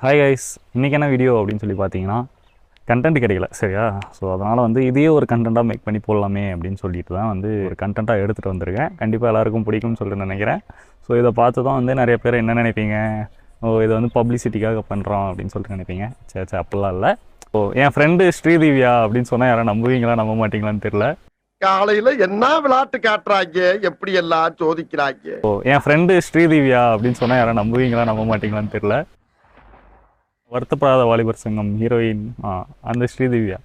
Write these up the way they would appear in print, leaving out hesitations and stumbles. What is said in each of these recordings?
Hi guys, இன்றைக்கி என்ன video அப்படின்னு சொல்லி பார்த்தீங்கன்னா கண்டென்ட் கிடைக்கல சரியா. ஸோ அதனால் வந்து இதையே ஒரு கண்டென்ட்டாக மேக் பண்ணி போடலாமே அப்படின்னு சொல்லிட்டு தான் வந்து ஒரு கண்டென்ட்டாக எடுத்துகிட்டு வந்திருக்கேன். கண்டிப்பாக எல்லாருக்கும் பிடிக்கும்னு சொல்லிட்டு நினைக்கிறேன். ஸோ இதை பார்த்து தான் வந்து நிறைய பேர் என்ன நினைப்பீங்க, இதை வந்து பப்ளிசிட்டிக்காக பண்ணுறோம் அப்படின்னு சொல்லிட்டு நினைப்பீங்க. சரி அப்படிலாம் இல்லை. ஸோ என் ஃப்ரெண்டு ஸ்ரீதிவ்யா அப்படின்னு சொன்னால் யாரும் நம்புவீங்களா நம்ப மாட்டீங்களான்னு தெரியல. காலையில என்ன விளையாட்டு காட்டுறாங்க, எப்படி எல்லாம் சோதிக்கிறாங்க. ஸோ என் ஃப்ரெண்டு ஸ்ரீதிவ்யா அப்படின்னு சொன்னால் யாரும் நம்புவீங்களா நம்ப மாட்டீங்களான்னு தெரியல. வருத்தப்படாத வாலிபர் சங்கம் ஹீரோயின் அந்த ஸ்ரீதிவ்யா.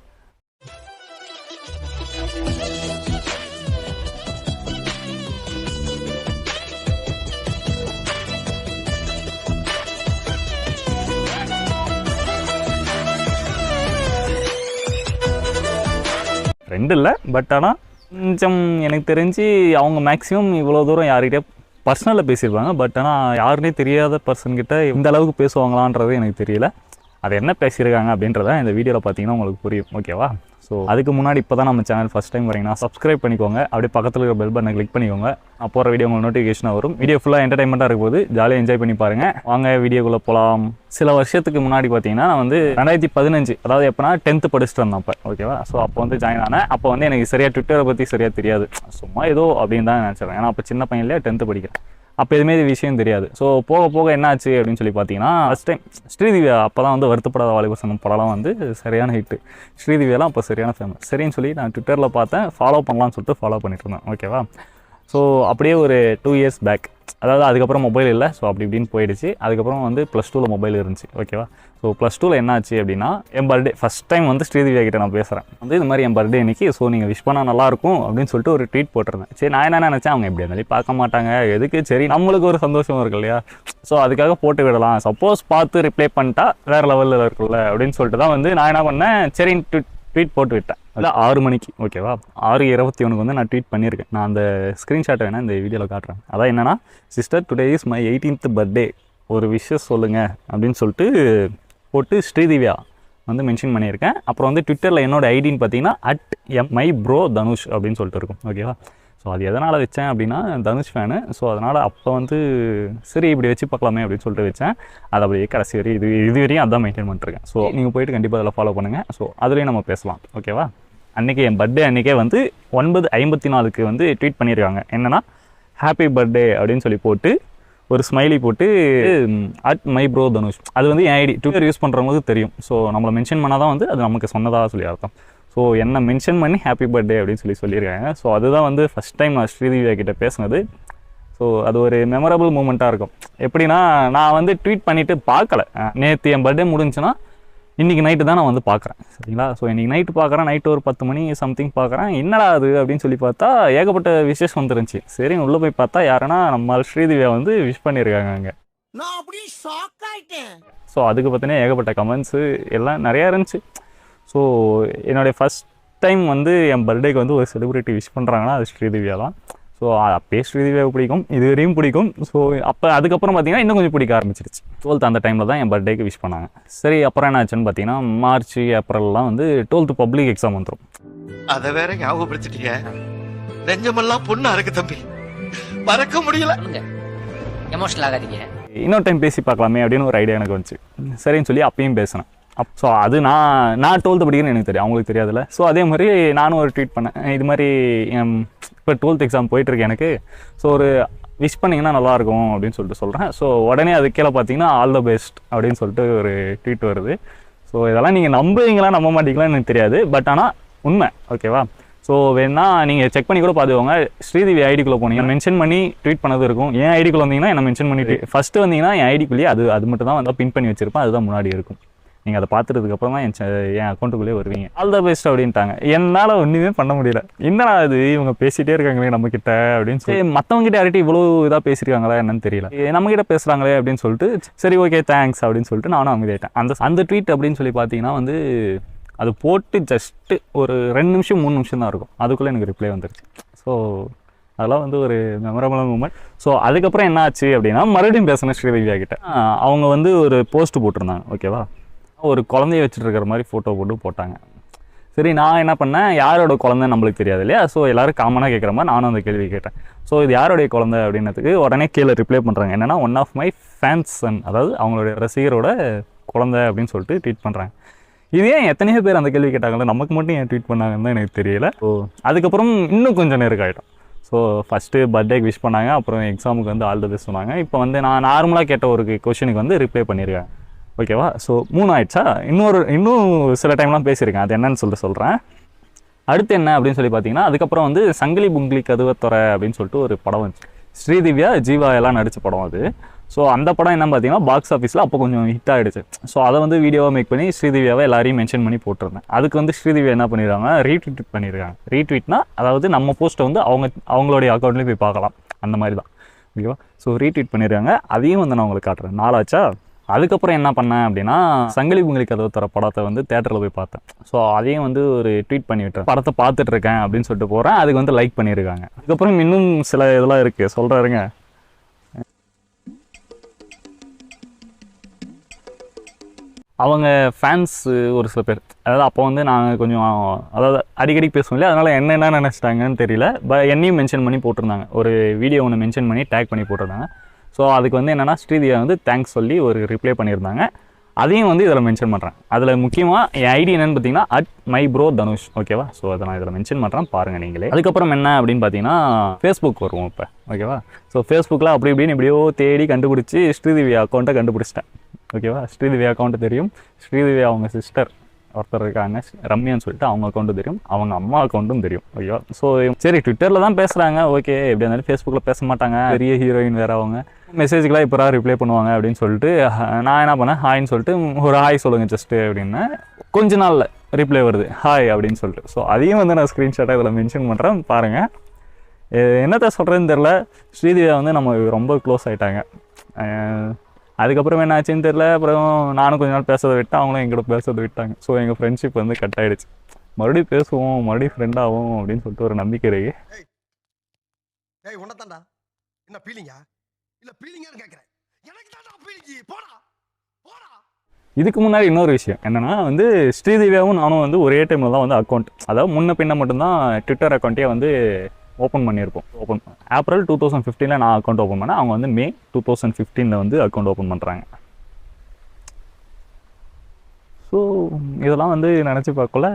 ஃப்ரெண்டு இல்லை, பட் ஆனால் கொஞ்சம் எனக்கு தெரிஞ்சு அவங்க மேக்ஸிமம் இவ்வளோ தூரம் யார்கிட்டே பர்சனலில் பேசியிருப்பாங்க. பட் ஆனால் யாருன்னே தெரியாத பர்சன்கிட்ட இந்த அளவுக்கு பேசுவாங்களான்றது எனக்கு தெரியல. அது என்ன பேசியிருக்காங்க அப்படின்றத இந்த வீடியோவில் பார்த்தீங்கன்னா உங்களுக்கு புரியும். ஓகேவா? ஸோ அதுக்கு முன்னாடி இப்போ தான் நம்ம சேனல் ஃபஸ்ட் டைம் வரீங்கன்னா சப்ஸ்கிரைப் பண்ணிக்கோங்க. அப்படியே பக்கத்தில் இருக்கிற பெல் பட்டனை கிளிக் பண்ணிக்கோங்க. நான் போகிற வீடியோ உங்களுக்கு நோட்டிஃபிகேஷனாக வரும். வீடியோ ஃபுல்லாக என்டர்டைன்மெண்ட்டாக இருக்கும்போது ஜாலியாக என்ஜாய் பண்ணி பாருங்கள். வாங்க வீடியோக்குள்ளே போகலாம். சில வருஷத்துக்கு முன்னாடி பார்த்தீங்கன்னா நான் வந்து 2015, அதாவது எப்போனா 10th படிச்சுட்டு இருந்தேன் அப்போ. ஓகேவா? ஸோ அப்போ வந்து ஜாயின் ஆனேன். அப்போ வந்து எனக்கு சரியாக ட்விட்டரை பற்றி சரியாக தெரியாது. சும்மா ஏதோ அப்படின்னு தான் நினச்சிடுறேன். ஏன்னா அப்போ சின்ன பையன்லேயே 10th படிக்கிறேன். அப்போ எதுவுமே விஷயம் தெரியாது. ஸோ போக போக என்ன ஆச்சு அப்படின்னு சொல்லி பார்த்தீங்கன்னா, ஃபஸ்ட் டைம் ஸ்ரீதிவ்யா அப்போ தான் வந்து வருத்தப்படாத வாலிபர் சங்கம் படம்லாம் வந்து சரியான ஹிட்டு. ஸ்ரீதிவ்யாலாம் அப்போ சரியான ஃபேமஸ். சரின்னு சொல்லி நான் ட்விட்டரில் பார்த்தேன், ஃபாலோ பண்ணலான்னு சொல்லிட்டு ஃபாலோ பண்ணிட்டு இருந்தேன். ஓகேவா? ஸோ அப்படியே ஒரு 2 years பேக், அதாவது அதுக்கப்புறம் மொபைல் இல்லை. ஸோ அப்படி இப்படின்னு போயிடுச்சு. அதுக்கப்புறம் வந்து +2 மொபைல் இருந்துச்சு. ஓகேவா? ஸோ +2 என்ன ஆச்சு அப்படின்னா, என் பர்த்டே ஃபஸ்ட் டைம் வந்து ஸ்ரீதிவ்யா கிட்ட நான் பேசுகிறேன். வந்து இது மாதிரி என் பர்த்டே இன்னைக்கு, ஸோ நீங்கள் விஷ் பண்ணால் நல்லாயிருக்கும் அப்படின்னு சொல்லிட்டு ஒரு ட்வீட் போட்டிருந்தேன். சரி நான் என்ன நினச்சேன், அவங்க எப்படி இருந்தாலும் பார்க்க மாட்டாங்க, எதுக்கு, சரி நம்மளுக்கு ஒரு சந்தோஷம் இருக்கு இல்லையா, ஸோ அதுக்காக போட்டு விடலாம். சப்போஸ் பார்த்து ரிப்ளை பண்ணிட்டா வேறு லெவலில் இருக்குல்ல அப்படின்னு சொல்லிட்டு தான் வந்து நான் என்ன பண்ணேன், சரின்னு ட்வீட் போட்டு விட்டேன். இல்லை 6 மணிக்கு. ஓகேவா? 6:21 வந்து நான் ட்வீட் பண்ணியிருக்கேன். நான் அந்த ஸ்க்ரீன்ஷாட்டை வேணால் இந்த வீடியோவில் காட்டுறேன். அதான் என்னென்னா, sister today is my 18th birthday, ஒரு விஷஸ் சொல்லுங்கள் அப்படின்னு சொல்லிட்டு போட்டு ஸ்ரீதிவ்யா வந்து மென்ஷன் பண்ணியிருக்கேன். அப்புறம் வந்து ட்விட்டரில் என்னோடய ஐடின்னு பார்த்தீங்கன்னா @MyBroThanush அப்படின்னு சொல்லிட்டு இருக்கும். ஓகேவா? ஸோ அது எதனால் வச்சேன் அப்படின்னா, தனுஷ் ஃபேனு. ஸோ அதனால் அப்போ வந்து சரி இப்படி வச்சு பார்க்கலாமே அப்படின்னு சொல்லிட்டு வச்சேன். அது அப்படியே கடைசி வரையும் இது வரையும் அதான் மெயின்டைன் பண்ணிட்டுருக்கேன். ஸோ நீங்கள் போய்ட்டு கண்டிப்பாக அதில் ஃபாலோ பண்ணுங்கள். ஸோ அதுலேயும் நம்ம பேசலாம். ஓகேவா? அன்றைக்கி என் பர்த்டே அன்றைக்கே வந்து 9:54 வந்து ட்வீட் பண்ணியிருக்காங்க. என்னென்னா, ஹாப்பி பர்த்டே அப்படின்னு சொல்லி போட்டு ஒரு ஸ்மைலி போட்டு @MyBroThanush. அது வந்து என் ஐடி ட்விட்டர் யூஸ் பண்ணுறவங்களுக்கு தெரியும். ஸோ நம்மளை மென்ஷன் பண்ணால் தான் வந்து அது நமக்கு சொன்னதாக சொல்லி அர்த்தம். ஸோ என்னை மென்ஷன் பண்ணி ஹாப்பி பர்த்டே அப்படின்னு சொல்லியிருக்காங்க. ஸோ அதுதான் வந்து ஃபஸ்ட் டைம் நான் ஸ்ரீதிவ்யா கிட்டே பேசுனது. ஸோ அது ஒரு மெமரபிள் மூமெண்ட்டாக இருக்கும். எப்படின்னா, நான் வந்து ட்வீட் பண்ணிவிட்டு பார்க்கல. நேற்று என் பர்த்டே முடிஞ்சுன்னா இன்றைக்கி நைட்டு தான் நான் வந்து பார்க்குறேன். சரிங்களா? ஸோ இன்றைக்கி நைட்டு பார்க்குறேன், நைட்டு ஒரு 10 மணி சம்திங் பார்க்குறேன். என்னடா அது அப்படின்னு சொல்லி பார்த்தா ஏகப்பட்ட விஷஸ் வந்துருந்துச்சு. சரி உள்ளே போய் பார்த்தா யாருன்னா நம்ம ஸ்ரீதிவ்யா வந்து விஷ் பண்ணியிருக்காங்க அங்கே. ஸோ அதுக்கு பார்த்தீங்கன்னா ஏகப்பட்ட கமெண்ட்ஸு எல்லாம் நிறையா இருந்துச்சு. ஸோ என்னுடைய ஃபஸ்ட் டைம் வந்து என் பர்த்டேக்கு வந்து ஒரு செலிப்ரிட்டி விஷ் பண்ணுறாங்கன்னா அது ஸ்ரீதிவ்யா தான். ஸோ அப்போயே ஸ்ரீதிவ்யாவை பிடிக்கும், இது வரையும் பிடிக்கும். ஸோ அப்போ அதுக்கப்புறம் பார்த்தீங்கன்னா இன்னும் கொஞ்சம் பிடிக்க ஆரம்பிச்சிருச்சு. 12th அந்த டைமில் தான் என் பர்த்டேக்கு விஷ் பண்ணாங்க. சரி அப்புறம் என்ன ஆச்சுன்னு பார்த்தீங்கன்னா, மார்ச் ஏப்ரல்லாம் வந்து 12th பப்ளிக் எக்ஸாம் வந்துடும். அதை வேற ஞாபகப்படுத்திட்டீங்க, நெஞ்சமெல்லாம் பொண்ணா இருக்கு தம்பி, மறக்க முடியல. எமோஷனல் ஆகாதீங்க, இன்னொரு டைம் பேசி பார்க்கலாமே அப்படின்னு ஒரு ஐடியா எனக்கு வந்துச்சு. சரின்னு சொல்லி அப்பயும் பேசினேன். ஸோ அது நான் 12th படிக்கிறேன்னு எனக்கு தெரியும், அவங்களுக்கு தெரியாதுல்ல. ஸோ அதே மாதிரி நானும் ஒரு ட்வீட் பண்ணேன். இது மாதிரி இப்போ 12th எக்ஸாம் போயிட்டுருக்கு எனக்கு, ஸோ ஒரு விஷ் பண்ணிங்கன்னா நல்லாயிருக்கும் அப்படின்னு சொல்லிட்டு சொல்கிறேன். ஸோ உடனே அது கீழே பார்த்தீங்கன்னா ஆல் த பெஸ்ட் அப்படின்னு சொல்லிட்டு ஒரு ட்வீட் வருது. ஸோ இதெல்லாம் நீங்கள் நம்புவீங்களா நம்ப மாட்டீங்களான்னு எனக்கு தெரியாது, பட் ஆனால் உண்மை. ஓகேவா? ஸோ வேணா நீங்கள் செக் பண்ணி கூட பார்த்துக்கோங்க. ஸ்ரீதிவ்யா ஐடிக்குள்ளே போனீங்கன்னா மென்ஷன் பண்ணி ட்வீட் பண்ணது இருக்கும். என் ஐடிக்குள்ளே வந்தீங்கன்னா என்ன மென்ஷன் பண்ணிட்டு ஃபஸ்ட்டு வந்தீங்கன்னா என் ஐடிக்குள்ளேயே அது மட்டும் தான் வந்து பின் பண்ணி வச்சிருப்பேன். அதுதான் முன்னாடி இருக்கும். நீங்கள் அதை பார்த்துட்டதுக்கப்புறம் தான் என் அக்கௌண்ட்டுக்குள்ளேயே வருவீங்க. ஆல் த பெஸ்ட் அப்படின்ட்டாங்க. என்னால் ஒன்றுமே பண்ண முடியல. என்னடா அது இவங்க பேசிகிட்டே இருக்காங்களே நம்மக்கிட்ட அப்படின்னு சொல்லி, மற்றவங்ககிட்ட யார்கிட்ட இவ்வளோ இதாக பேசியிருக்காங்களா என்னன்னு தெரியல, நம்மகிட்ட பேசுகிறாங்களே அப்படின்னு சொல்லிட்டு சரி ஓகே தேங்க்ஸ் அப்படின்னு சொல்லிட்டு நானும் அமைதியாயிட்டேன். அந்த ட்வீட் அப்படின்னு சொல்லி பார்த்தீங்கன்னா வந்து அது போட்டு ஜஸ்ட்டு ஒரு 2 நிமிஷம் 3 நிமிஷம் தான் இருக்கும். அதுக்குள்ளே எனக்கு ரிப்ளை வந்துருச்சு. ஸோ அதெல்லாம் வந்து ஒரு மெமரபிளான மூமெண்ட். ஸோ அதுக்கப்புறம் என்ன ஆச்சு அப்படின்னா, மறுபடியும் பேசினேன் ஸ்ரீதிவ்யா கிட்ட. அவங்க வந்து ஒரு போஸ்ட் போட்டிருந்தாங்க. ஓகேவா? ஒரு குழந்தைய வச்சுட்டு இருக்கிற மாதிரி ஃபோட்டோ போட்டாங்க. சரி நான் என்ன பண்ணேன், யாரோட குழந்தை நம்மளுக்கு தெரியாது இல்லையா. ஸோ எல்லோரும் காமனாக கேட்குற மாதிரி நானும் அந்த கேள்வி கேட்டேன். ஸோ இது யாருடைய குழந்தை அப்படின்னதுக்கு உடனே கீழே ரிப்ளை பண்ணுறாங்க. என்னென்னா, one of my fans son, அதாவது அவங்களுடைய ரசிகரோட குழந்தை அப்படின்னு சொல்லிட்டு ட்வீட் பண்ணுறாங்க. இது ஏன் எத்தனையோ பேர் அந்த கேள்வி கேட்டாங்களே, நமக்கு மட்டும் ஏன் ட்வீட் பண்ணாங்கன்னு தான் எனக்கு தெரியல. ஸோ அதுக்கப்புறம் இன்னும் கொஞ்சம் நெருக்காயிட்டோம். ஸோ ஃபஸ்ட்டு பர்த்டேக்கு விஷ் பண்ணாங்க, அப்புறம் எக்ஸாமுக்கு வந்து ஆல் தி பெஸ்ட் சொன்னாங்க. இப்போ வந்து நான் நார்மலாக கேட்ட ஒரு கொஷனுக்கு வந்து ரிப்ளை பண்ணியிருக்கேன். ஓகேவா? ஸோ 3 ஆயிடுச்சா? இன்னும் சில டைம்லாம் பேசியிருக்கேன். அது என்னன்னு சொல்கிறேன். அடுத்து என்ன அப்படின்னு சொல்லி பார்த்தீங்கன்னா, அதுக்கப்புறம் வந்து சங்கிலி புங்கிலி கதவை தொற அப்படின்னு சொல்லிட்டு ஒரு படம் வந்துச்சு. ஸ்ரீதிவ்யா ஜீவா எல்லாம் நடித்த படம் அது. ஸோ அந்த படம் என்ன பார்த்தீங்கன்னா பாக்ஸ் ஆஃபீஸில் அப்போ கொஞ்சம் ஹிட் ஆகிடுச்சு. ஸோ அதை வந்து வீடியோவாக மேக் பண்ணி ஸ்ரீதிவ்யாவை எல்லாரையும் மென்ஷன் பண்ணி போட்டிருந்தேன். அதுக்கு வந்து ஸ்ரீதிவ்யா என்ன பண்ணிடுறாங்க, ரீட்வீட் பண்ணியிருக்காங்க. ரீட்வீட்னா அதாவது நம்ம போஸ்ட்டை வந்து அவங்களுடைய அக்கௌண்ட்லேயும் போய் பார்க்கலாம், அந்த மாதிரி தான். ஓகேவா? ஸோ ரீட்வீட் பண்ணியிருக்காங்க. அதையும் வந்து நான் உங்களுக்கு காட்டுறேன். 4 ஆச்சா? அதுக்கப்புறம் என்ன பண்ணேன் அப்படின்னா, சங்கிலி புங்கிலி கதவை தர படத்தை வந்து தேட்டரில் போய் பார்த்தேன். ஸோ அதையும் வந்து ஒரு ட்வீட் பண்ணி விட்டேன். படத்தை பார்த்துட்ருக்கேன் அப்படின்னு சொல்லிட்டு போகிறேன். அதுக்கு வந்து லைக் பண்ணியிருக்காங்க. அதுக்கப்புறம் இன்னும் சில இதெல்லாம் இருக்குது, சொல்கிறாருங்க. அவங்க ஃபேன்ஸு ஒரு சில பேர், அதாவது அப்போ வந்து நாங்கள் கொஞ்சம் அதாவது அடிக்கடி பேசுவோம் இல்லையா, அதனால் என்ன நினச்சிட்டாங்கன்னு தெரியல. என்னையும் மென்ஷன் பண்ணி போட்டிருந்தாங்க. ஒரு வீடியோ ஒன்று மென்ஷன் பண்ணி டேக் பண்ணி போட்டிருந்தாங்க. ஸோ அதுக்கு வந்து என்னென்னா ஸ்ரீதியா வந்து தேங்க்ஸ் சொல்லி ஒரு ரிப்ளை பண்ணியிருந்தாங்க. அதையும் வந்து இதில் மென்ஷன் பண்ணுறேன். அதில் முக்கியமாக என் ஐடி என்னென்னு பார்த்தீங்கன்னா @mybro_dhanush. ஓகேவா? ஸோ அதை நான் இதில் மென்ஷன் பண்ணுறேன், பாருங்கள் நீங்களே. அதுக்கப்புறம் என்ன அப்படின்னு பார்த்தீங்கன்னா, ஃபேஸ்புக் வருவோம் இப்போ. ஓகேவா? ஸோ ஃபேஸ்புக்கில் அப்படி இப்படின்னு எப்படியோ தேடி கண்டுபிடிச்சி ஸ்ரீதிவ்யா அக்கௌண்ட்டை கண்டுபிடிச்சிட்டேன். ஓகேவா? ஸ்ரீதிவ்யா அக்கௌண்ட்டு தெரியும். ஸ்ரீதிவ்யா அவங்க சிஸ்டர் ஒருத்தர் இருக்காங்க, ரம்யான்னு சொல்லிட்டு, அவங்க அக்கௌண்ட்டும் தெரியும், அவங்க அம்மா அக்கௌண்ட்டும் தெரியும். ஓகேவா? ஸோ சரி, ட்விட்டரில் தான் பேசுகிறாங்க, ஓகே. எப்படி இருந்தாலும் ஃபேஸ்புக்கில் பேச மாட்டாங்க, பெரிய ஹீரோயின் வேறு அவங்க, மெசேஜுக்கெலாம் இப்போ ரிப்ளை பண்ணுவாங்க அப்படின்னு சொல்லிட்டு நான் என்ன பண்ணேன், ஹாய்ன்னு சொல்லிட்டு ஒரு ஹாய் சொல்லுங்கள் ஜஸ்ட்டு அப்படின்னு. கொஞ்ச நாளில் ரிப்ளை வருது, ஹாய் அப்படின்னு சொல்லிட்டு. ஸோ அதையும் வந்து நான் ஸ்க்ரீன்ஷாட்டாக இதில் மென்ஷன் பண்ணுறேன், பாருங்கள். என்னத்தை சொல்கிறேன்னு தெரில. ஸ்ரீதிவ்யா வந்து நம்ம ரொம்ப க்ளோஸ் ஆகிட்டாங்க. அதுக்கப்புறம் என்ன ஆச்சுன்னு தெரில. அப்புறம் நானும் கொஞ்ச நாள் பேசுறதை விட்டேன், அவங்களும் எங்கிட்ட பேசுறதை விட்டாங்க. ஸோ எங்கள் ஃப்ரெண்ட்ஷிப் வந்து கட் ஆகிடுச்சு. மறுபடியும் பேசுவோம், மறுபடியும் ஃப்ரெண்ட் ஆகும் அப்படின்னு சொல்லிட்டு ஒரு நம்பிக்கை இருக்கு. என்ன பீலிங்கா? இல்ல பீலிங்கான்னு கேக்குறேன். எனக்கு தான் பீலிங்கி. போடா போடா. இதுக்கு முன்னாடி இன்னொரு விஷயம் என்னன்னா வந்து, ஸ்ரீதிவ்யாவும் நானும் வந்து ஒரே டைமில் தான் வந்து அக்கௌண்ட், அதாவது முன்ன பின்ன மட்டும்தான் ட்விட்டர் அக்கௌண்ட்டே வந்து ஓப்பன் பண்ணியிருப்போம். ஏப்ரல் 2015 நான் அக்கௌண்ட் ஓப்பன் பண்ணேன். அவங்க வந்து மே 2015 வந்து அக்கௌண்ட் ஓப்பன் பண்ணுறாங்க. ஸோ இதெல்லாம் வந்து நினச்சி பார்க்கல,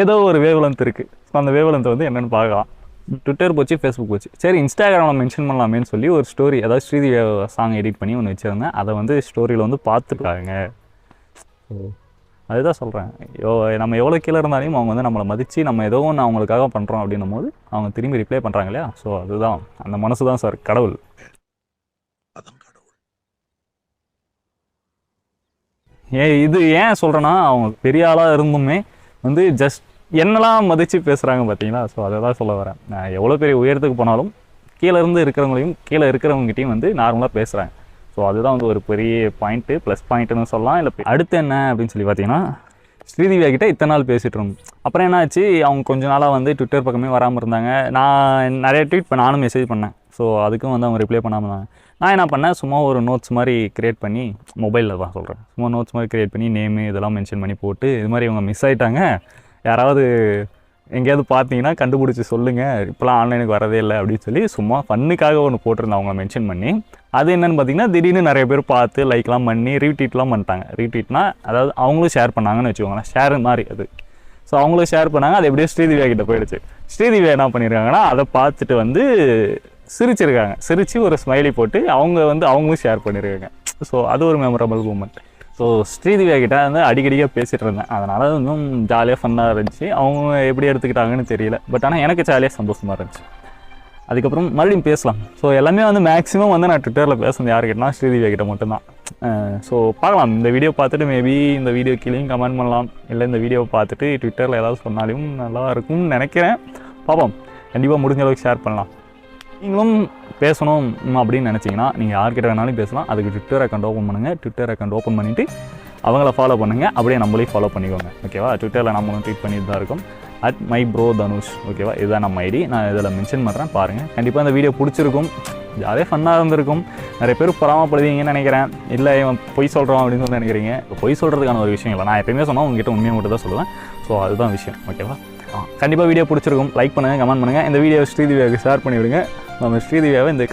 ஏதோ ஒரு வேவ்லென்த் இருக்குது. ஸோ அந்த வேவ்லென்த் வந்து என்னென்னு பார்க்கலாம். ட்விட்டர் போச்சு, ஃபேஸ்புக் போச்சு. சரி, இன்ஸ்டாகிராமில் மென்ஷன் பண்ணலாமேன்னு சொல்லி ஒரு ஸ்டோரி, அதாவது ஸ்ரீதிவ்யா சாங் எடிட் பண்ணி ஒன்று வச்சுருந்தேன். அதை வந்து ஸ்டோரியில் வந்து பார்த்துருக்காங்க. ஸோ அதுதான் சொல்கிறேன், நம்ம எவ்வளோ கீழே இருந்தாலும் அவங்க வந்து நம்மளை மதித்து நம்ம ஏதோ ஒன்று அவங்களுக்காக பண்ணுறோம் அப்படின்னும் போது அவங்க திரும்பி ரிப்ளை பண்ணுறாங்க இல்லையா. ஸோ அதுதான், அந்த மனசு தான் சார் கடவுள். இது ஏன் சொல்கிறேன்னா, அவங்க பெரிய ஆளாக இருந்துமே வந்து ஜஸ்ட் என்னெல்லாம் மதித்து பேசுகிறாங்க பார்த்தீங்களா. ஸோ அதை தான் சொல்ல வரேன். நான் எவ்வளோ பெரிய உயரத்துக்கு போனாலும் கீழே இருந்து இருக்கிறவங்களையும் கீழே இருக்கிறவங்ககிட்டையும் வந்து நார்மலாக பேசுகிறாங்க. ஸோ அதுதான் வந்து ஒரு பெரிய பாயிண்ட்டு, ப்ளஸ் பாயிண்ட்டுன்னு சொல்லலாம். இல்லை அடுத்து என்ன அப்படின்னு சொல்லி பார்த்தீங்கன்னா, ஸ்ரீதிவ்யா கிட்டே இத்தனை நாள் பேசிகிட்டு இருந்தோம். அப்புறம் என்ன ஆச்சு, அவங்க கொஞ்ச நாளாக வந்து ட்விட்டர் பக்கமே வராமல் இருந்தாங்க. நான் நிறைய ட்வீட் நானும் மெசேஜ் பண்ணேன். ஸோ அதுக்கும் வந்து அவங்க ரிப்ளை பண்ணாமல் இருந்தாங்க. நான் என்ன பண்ணேன், சும்மா ஒரு நோட்ஸ் மாதிரி க்ரியேட் பண்ணி, மொபைலில் தான் சொல்கிறேன், சும்மா நோட்ஸ் மாதிரி க்ரியேட் பண்ணி நேமு இதெல்லாம் மென்ஷன் பண்ணி போட்டு, இது மாதிரி இவங்க மிஸ் ஆகிட்டாங்க, யாராவது எங்கேயாவது பார்த்தீங்கன்னா கண்டுபிடிச்சி சொல்லுங்கள், இப்போலாம் ஆன்லைனுக்கு வரதே இல்லை அப்படின்னு சொல்லி சும்மா ஃபன்னுக்காக ஒன்று போட்டிருந்தேன் அவங்கள மென்ஷன் பண்ணி. அது என்னென்னு பார்த்தீங்கன்னா, திடீர்னு நிறைய பேர் பார்த்து லைக்லாம் பண்ணி ரீட்வீட்லாம் பண்ணிட்டாங்க. ரீட்வீட்னா அதாவது அவங்களும் ஷேர் பண்ணாங்கன்னு வச்சுக்கோங்களேன், ஷேர் மாதிரி அது. ஸோ அவங்களும் ஷேர் பண்ணாங்க, அது எப்படியோ ஸ்ரீதிவ்யா கிட்ட போயிடுச்சு. ஸ்ரீதிவ்யா என்ன பண்ணியிருக்காங்கன்னா, அதை பார்த்துட்டு வந்து சிரிச்சிருக்காங்க. சிரித்து ஒரு ஸ்மைலி போட்டு அவங்களும் ஷேர் பண்ணியிருக்காங்க. ஸோ அது ஒரு மெமரபிள் மூமெண்ட். ஸோ ஸ்ரீதிவ்யா கிட்ட வந்து அடிக்கடியாக பேசிகிட்டு இருந்தேன். அதனால் இன்னும் ஜாலியாக ஃபன்னாக இருந்துச்சு. அவங்க எப்படி எடுத்துக்கிட்டாங்கன்னு தெரியல, பட் ஆனால் எனக்கு ஜாலியாக சந்தோஷமாக இருந்துச்சு. அதுக்கப்புறம் மறுபடியும் பேசலாம். ஸோ எல்லாமே வந்து மேக்ஸிமம் வந்து நான் ட்விட்டரில் பேசுனது யாருக்கிட்டனா ஸ்ரீதிவ்யா கிட்ட மட்டும்தான். ஸோ பார்க்கலாம், இந்த வீடியோ பார்த்துட்டு மேபி இந்த வீடியோ கீழேயும் கமெண்ட் பண்ணலாம், இல்லை இந்த வீடியோவை பார்த்துட்டு ட்விட்டரில் ஏதாவது சொன்னாலும் நல்லா இருக்கும்னு நினைக்கிறேன். பார்ப்போம், கண்டிப்பாக முடிஞ்ச அளவுக்கு ஷேர் பண்ணலாம். நீங்களும் பேசணும் அப்படின்னு நினச்சிங்கன்னா நீங்கள் யார்கிட்ட வேணாலும் பேசலாம். அதுக்கு ட்விட்டர் அக்கௌண்ட் ஓப்பன் பண்ணுங்கள். ட்விட்டர் அக்கௌண்ட் ஓப்பன் பண்ணிவிட்டு அவங்கள ஃபாலோ பண்ணுங்கள், அப்படியே நம்மளையும் ஃபாலோ பண்ணிக்கோங்க. ஓகேவா? ட்விட்டரில் நம்மளும் ட்வீட் பண்ணிட்டு தான் இருக்கும், @mybro_dhanush. ஓகேவா? இதுதான் நம்ம ஐடி. நான் இதில் மென்ஷன் பண்ணுறேன், பாருங்கள். கண்டிப்பாக இந்த வீடியோ பிடிச்சிருக்கும், ஜாலியாக ஃபன்னாக இருந்திருக்கும். நிறைய பேர் பொறாமப்படுவீங்கன்னு நினைக்கிறேன். இல்லை இவன் பொய் சொல்கிறோம் அப்படின்னு சொல்லி நினைக்கிறீங்க. பொய் சொல்கிறதுக்கான ஒரு விஷயம் இல்லை. நான் எப்பயுமே சொன்னால் உங்ககிட்ட உண்மையை மட்டும் தான் சொல்லுவேன். ஸோ அதுதான் விஷயம். ஓகேவா? கண்டிப்பாக வீடியோ பிடிச்சிருக்கும். லைக் பண்ணுங்கள், கமெண்ட் பண்ணுங்கள். இந்த வீடியோ ஸ்ரீதிவ்யாவுக்கு ஷேர் பண்ணிவிடுங்க. நம்ம ஸ்ரீதிவ்யாவை இந்த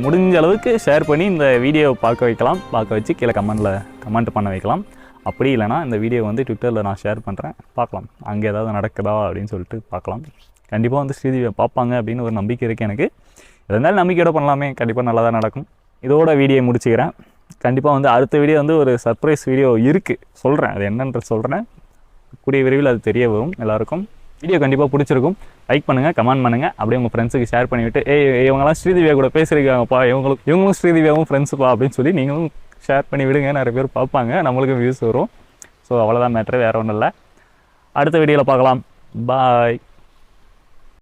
முடிஞ்ச அளவுக்கு ஷேர் பண்ணி இந்த வீடியோவை பார்க்க வைக்கலாம். பார்க்க வச்சு கீழே கமெண்ட் பண்ண வைக்கலாம். அப்படி இல்லைனா இந்த வீடியோ வந்து ட்விட்டரில் நான் ஷேர் பண்ணுறேன், பார்க்கலாம் அங்கே ஏதாவது நடக்குதா அப்படின்னு சொல்லிட்டு பார்க்கலாம். கண்டிப்பாக வந்து ஸ்ரீதேவியை பார்ப்பாங்க அப்படின்னு ஒரு நம்பிக்கை இருக்குது எனக்கு. இருந்தாலும் நம்பிக்கையோட பண்ணலாமே, கண்டிப்பாக நல்லா தான் நடக்கும். இதோட வீடியோ முடிச்சுக்கிறேன். கண்டிப்பாக வந்து அடுத்த வீடியோ வந்து ஒரு சர்ப்ரைஸ் வீடியோ இருக்குது, சொல்கிறேன் அது என்னன்றது சொல்கிறேன். கூடிய விரைவில் அது தெரிய வரும் எல்லாருக்கும். வீடியோ கண்டிப்பாக பிடிச்சிருக்கும். லைக் பண்ணுங்கள், கமெண்ட் பண்ணுங்கள், அப்படியே உங்கள் ஃப்ரெண்ட்ஸுக்கு ஷேர் பண்ணிவிட்டு இவங்களாம் ஸ்ரீதேவியா கூட பேசுகிறீங்கப்பா, இவங்களும் ஸ்ரீதேவியாவும் ஃப்ரெண்ட்ஸுப்பா அப்படின்னு சொல்லி நீங்களும் ஷேர் பண்ணி விடுங்க. நிறைய பேர் பார்ப்பாங்க, நம்மளுக்கும் வியூஸ் வரும். ஸோ அவ்வளோதான் மேட்ரு, வேறு ஒன்றும் இல்லை. அடுத்த வீடியோவில் பார்க்கலாம். பாய்.